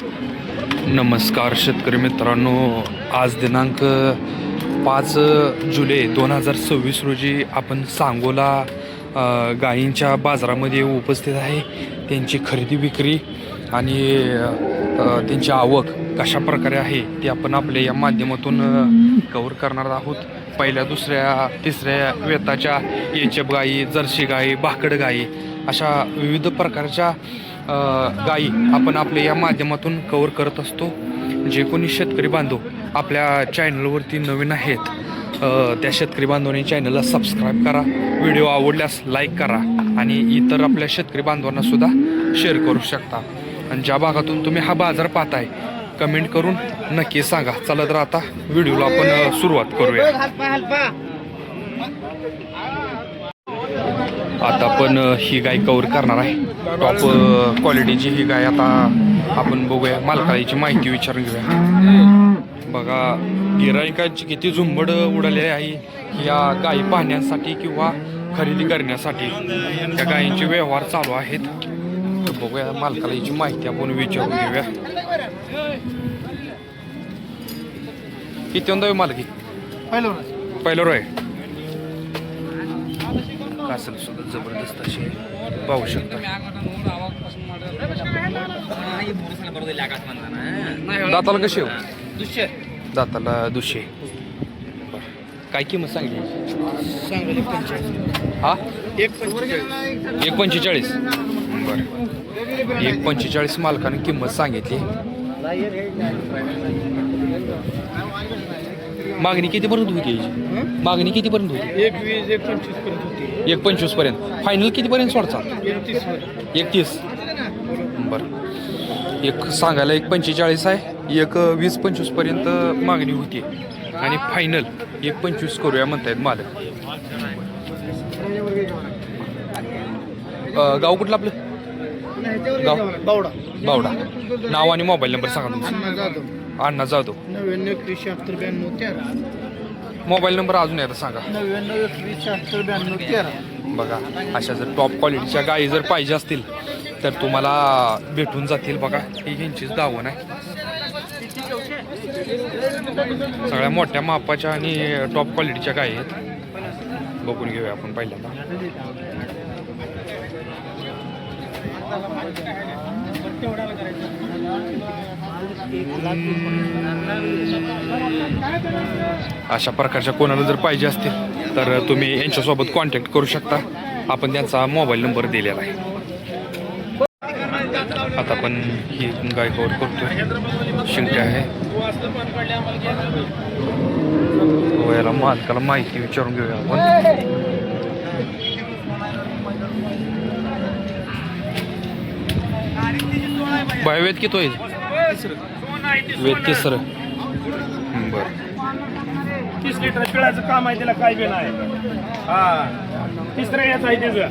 नमस्कार शेतकरी मित्रांनो, आज दिनांक 5 जुलै 2026 रोजी आपण सांगोला गायींच्या बाजारामध्ये उपस्थित आहे. त्यांची खरेदी विक्री आणि त्यांची आवक कशा प्रकारे आहे ते आपण आपल्या या माध्यमातून कव्हर करणार आहोत. पहिल्या, दुसऱ्या, तिसऱ्या वेताच्या एचएफ गायी, जर्सी गायी, भाकड गायी अशा विविध प्रकारच्या गायी आपण आपल्या या माध्यमातून कव्हर करत असतो. जे कोणी शेतकरी बांधव आपल्या चॅनलवरती नवीन आहेत त्या शेतकरी बांधवांनी चॅनलला सबस्क्राईब करा, व्हिडिओ आवडल्यास लाईक करा आणि इतर आपल्या शेतकरी बांधवांना सुद्धा शेअर करू शकता. आणि ज्या भागातून तुम्ही हा बाजार पाहताय कमेंट करून नक्की सांगा. चला तर आता व्हिडिओला आपण सुरुवात करूया. आता आपण ही गाय कव्हर करणार आहे. टॉप क्वालिटीची ही गाय आता आपण बघूया, मालकाची माहिती विचारून घेऊया. बघा, गिराईकांची किती झुंबड उडाली आहे या गायी पाहण्यासाठी किंवा खरेदी करण्यासाठी. त्या गायींचे व्यवहार चालू आहेत. तर बघूया, मालकाला याची माहिती आपण विचारून घेऊया. किती होता मालकी? पहिलं आहे. कासल सुद्धा जबरदस्त अशी पाहू शकता. दाताला कशी हो? दाताला 200. काय किंमत सांगली? हा, 1.45. बरं, 1.45 मालकाने किंमत सांगितली. मागणी कितीपर्यंत होती याची? मागणी कितीपर्यंत होती? 1.25 पर्यंत. फायनल कितीपर्यंत सोडचा? 31. बरं, एक सांगायला 1.45 आहे, एक 20-25 पर्यंत मागणी होती आणि फायनल 1.25 करूया म्हणतायत मालक. गाव कुठलं आपलं? गाव बावडा. नाव आणि मोबाईल नंबर सांगा तुमचा. अण्णा जाधव. 99-71-76-92-13. मोबाईल नंबर अजून एकदा सांगा. 99-71-76-92-13. बघा, अशा जर टॉप क्वालिटीच्या गायी जर पाहिजे असतील तर तुम्हाला भेटून जातील. बघा, ही ह्यांचीच दावण आहे. सगळ्या मोठ्या मापाच्या आणि टॉप क्वालिटीच्या गायी आहेत. बघून घेऊया आपण पहिल्यांदा. अशा प्रकारच्या कोणाला जर पाहिजे असतील तर तुम्ही यांच्यासोबत कॉन्टॅक्ट करू शकता. आपण त्यांचा मोबाईल नंबर दिलेला आहे. आता आपण ही गाय कव्हर करतोय. शिंगटे आहे. वयाला मालकाला माहिती विचारून घेऊया आपण. बाय वेद किती होईल? वेद 3. बरं, 30 लिटर पिळाचं काम आहे, त्याला काय बिल आहे? हा, 3 याचं आहे त्याचं.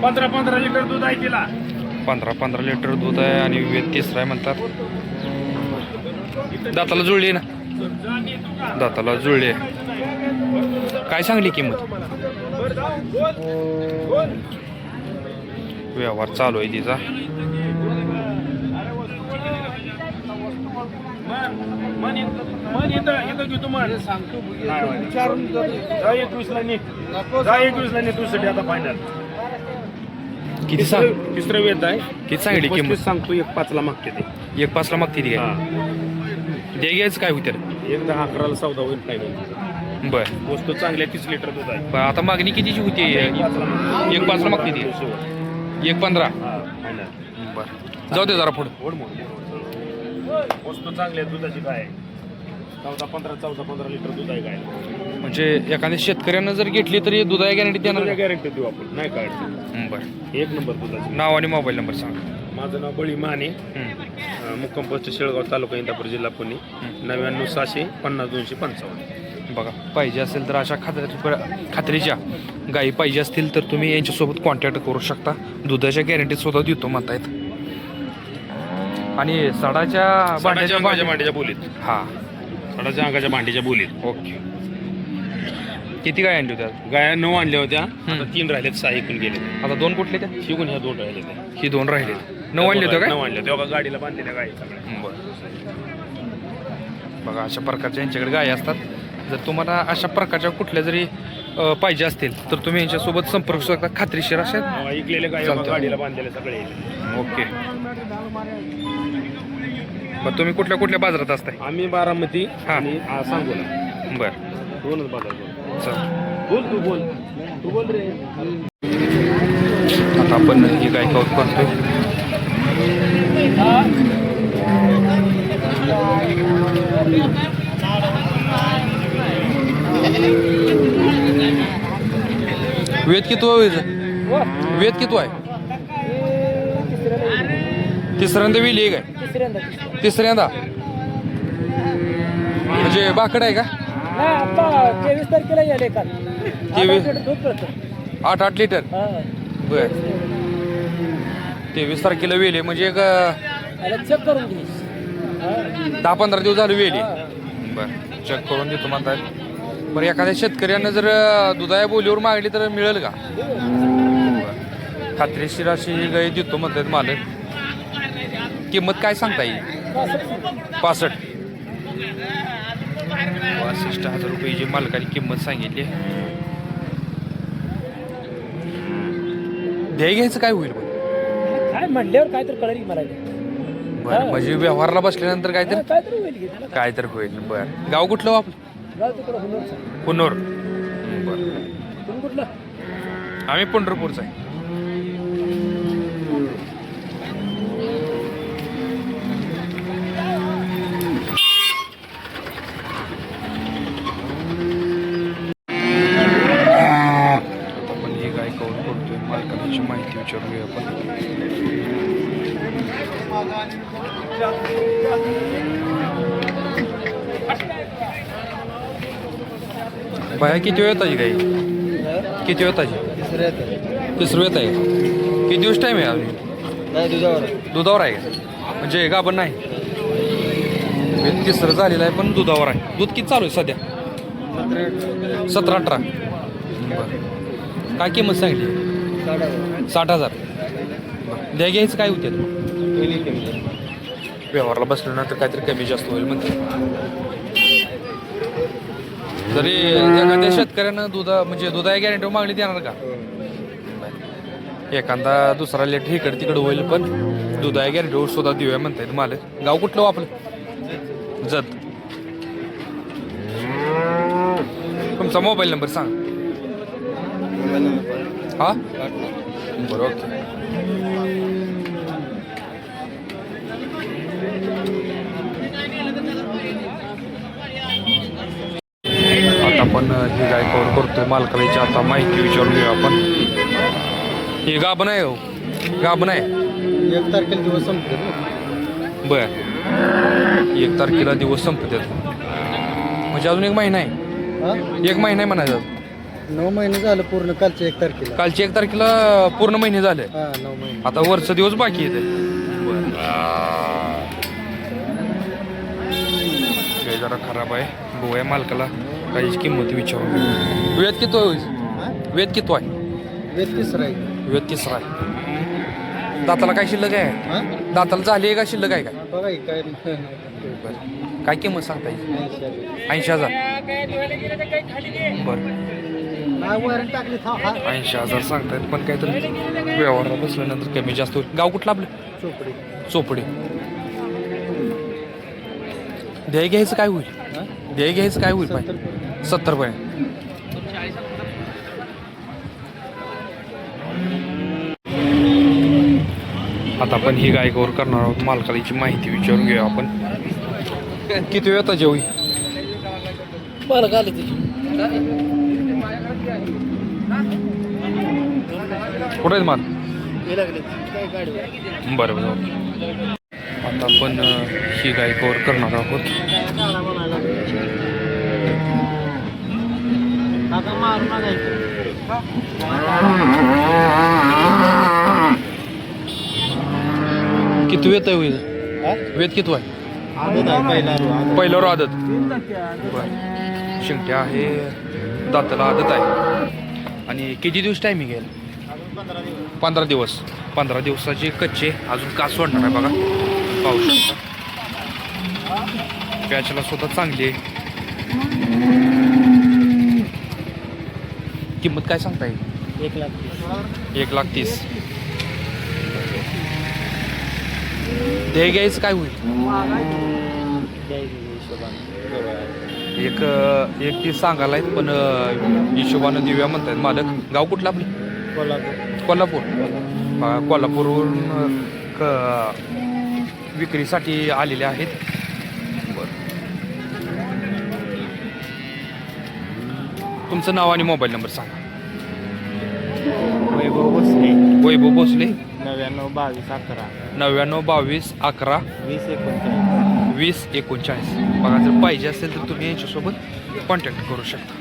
15 लिटर दूध आहे तिला. 15 लिटर दूध आहे आणि वेद 3 आहे म्हणतात. दाताला जुळली ना? दाताला जुळली आहे. काय सांगली किंमत? व्यवहार चालू आहे तिचा. किती सांग? 3 वेत आहे. किती सांगली किंमत? सांगतो 1.5 मागते ते. 1.5 मागते ती. द्या घ्यायचं काय होतं? 11 सौदा होईल फायनल. बरं, वस्तू चांगली आहे. 30 लिटर दूध आहे. पण आता मागणी कितीची होती? 1.5 मागते ती. 1.15. बरं, जाऊ दे जरा पुढं. वस्तू चांगली आहे. दुधाची काय 14-15 लिटर दूध आहे. काय म्हणजे एखाद्या शेतकऱ्यानं जर घेतली तरी दुधाची गॅरंटी देणार? गॅरंटी देऊ आपण, नाही काय. बरं, 1 नंबर दुधाची. नाव आणि मोबाईल नंबर सांगा. माझं नाव बळी माने, मुक्काम पोस्ट शेळगाव, तालुका इंदापूर, जिल्हा पुणे. 99-650-50-255. बघा, पाहिजे असेल तर अशा खात्रीच्या गायी पाहिजे असतील तर तुम्ही यांच्यासोबत कॉन्टॅक्ट करू शकता. दुधाच्या गॅरंटी सुद्धा देतो म्हणतायत. आणि सडाच्या भांड्याच्या बोलीत. हा, सडाच्या अंगाच्या भांडीच्या बोलीत. ओके. किती गाय आणली होत्या? गाया 9 आणल्या होत्या. आता 3 राहिल्यात. 6 इकून गेले. आता 2 कुठले त्या? शिकून ह्या 2 राहिले. ही 2 राहिले. 9 आणले होते काय? 9 आणले तेव्हा गाडीला बांधलेल्या गाई सगळ्या. बरं. बघा अशा प्रकारच्या यांच्याकडे गायी असतात. जर तुम्हाला अशा प्रकारच्या कुठल्या जरी पाहिजे असतील तर तुम्ही यांच्यासोबत संपर्क शकता. खात्रीशीर असेल. ऐकलेल्या गाई चालतं. गाडीला बांधलेले सगळे. ओके. बरं तुम्ही कुठल्या कुठल्या बाजारात असताय? आम्ही बारामती हा. आणि सांगोला बरं दोनच बाजार. चल बोल तू बोल रे. आता आपण ही गाय कवर करतोय. वेद किती वेद किती आहे? तिसऱ्यांदा वेली आहे काय? तिसऱ्यांदा म्हणजे बाकड आहे का? 23 तारखेला यायला काल 8 लिटर. बर 23 तारखेला वेली म्हणजे एक चेक करून घे. 10-15 दिवस झाले वेली. बर चेक करून देतो म्हणताय. बरं एखाद्या शेतकऱ्यानं जर दुधाया बोलीवर मागली तर मिळेल का? खात्रीशीर अशी गाय देतो म्हणतात मालक. किंमत काय सांगता येईल? 65,000 रुपये जी मालकाने किंमत सांगितली. द्याय घ्यायचं काय होईल? काय म्हणल्यावर काय तर कळली मला. बरं म्हणजे व्यवहारला बसल्यानंतर काय तर काय तर होईल की त्याला. काय तर होईल. बरं गाव कुठलं आपलं? जाऊ तिकडं हुनर. पुनोर. बरं तुम्ही कुठलं? आम्ही पंढरपूरचा आहे. आपण ही गाय कवर करतोय. मालकाची माहिती विचारूया आपण. बाया किती वेळ येताची गाई? किती वेळ येताची? तिसरं येत आहे. किती दिवस टाईम आहे अजून? दुधावर आहे का? म्हणजे गाभण नाही. तिसरं झालेलं आहे पण दुधावर आहे. दूध किती चालू आहे सध्या? 17-18. बरं काय किंमत सांगितली? 60,000. द्या घ्यायचं काय होते? व्यवहारला बसल्यानंतर काहीतरी कमी जास्त होईल म्हणते. जरी एखाद्या शेतकऱ्यानं म्हणजे दुधा गॅरंटी मागणी देणार का? एखादा दुसरा लेट इकडे तिकडे होईल पण दुधा गॅरंटीवर सुद्धा देऊया म्हणतायत मालक. गाव कुठलं आपलं? जत. तुमचा मोबाईल नंबर सांग. हा बरं ओके. आता आपण ही गाय कवर करतोय. मालकाची आता माहिती विचारून घेऊ आपण. ही गाभण आहे हो? गाभण आहे. 1 तारखेला दिवस संपले. बर 1 तारखेला दिवस संपतात म्हणजे अजून 1 महिना आहे. 1 महिना आहे म्हणायचं. 9 महिने झालं पूर्ण. कालच्या 1 तारखेला. कालची 1 तारखेला पूर्ण महिने झाले. 9 महिने. आता वरचा दिवस बाकी येते. गाय जरा खराब आहे. बघूया मालकाला गायची किंमत विचारून. वेद किती आहे? वेद किती आहे? वेद तिसरा आहे. वेद तिसरा आहे. दाताला काय शिल्लक आहे? दाताला झाली आहे का शिल्लक आहे काय? बघा हे काय बरं काय किंमत सांगता येईल? 80,000. बरं टाकली 80,000 सांगतायत पण काहीतरी व्यवहाराला बसल्यानंतर कमी जास्त होईल. गाव कुठलं आपलं? चोपडी. चोपडी. द्याय घ्यायचं काय होईल? द्याय घ्यायचं काय होईल? 70 पर्यंत. आता आपण ही गाय कवर करणार आहोत. मालकाची माहिती विचारून घेऊया आपण. किती वेळ ताजी होई? बरं झालं ते. कुठे आहेत माल? काय गाडी. बरं बरं ओके. आता आपण ही गाय कवर करणार आहोत. किती वेत आहे होईल? वेत किती आहे? पहिल्यावर आदत. बरं शिंगट्या आहे. दाताला आदत आहे. आणि किती दिवस टायमिंग आहे? 15 दिवसाचे कच्चे, अजून कास सोडणार आहे बघा, पाहू शकता. प्याचला सुद्धा चांगली आहे. किंमत काय सांगता येईल? 1,30,000. दे घ्यायचं काय होईल? एक ती सांगायला आहेत, पण हिशोबानं देऊया म्हणतात मालक. गाव कुठलं आपलं? कोल्हापूर. कोल्हापूरवरून विक्रीसाठी आलेले आहेत. बरं, तुमचं नाव आणि मोबाईल नंबर सांगा. वैभव भोसले, वैभव भोसले, 99-22-11 99-22-11 20-39. 20-39. बघा, जर पाहिजे असेल तर तुम्ही यांच्यासोबत कॉन्टॅक्ट करू शकता.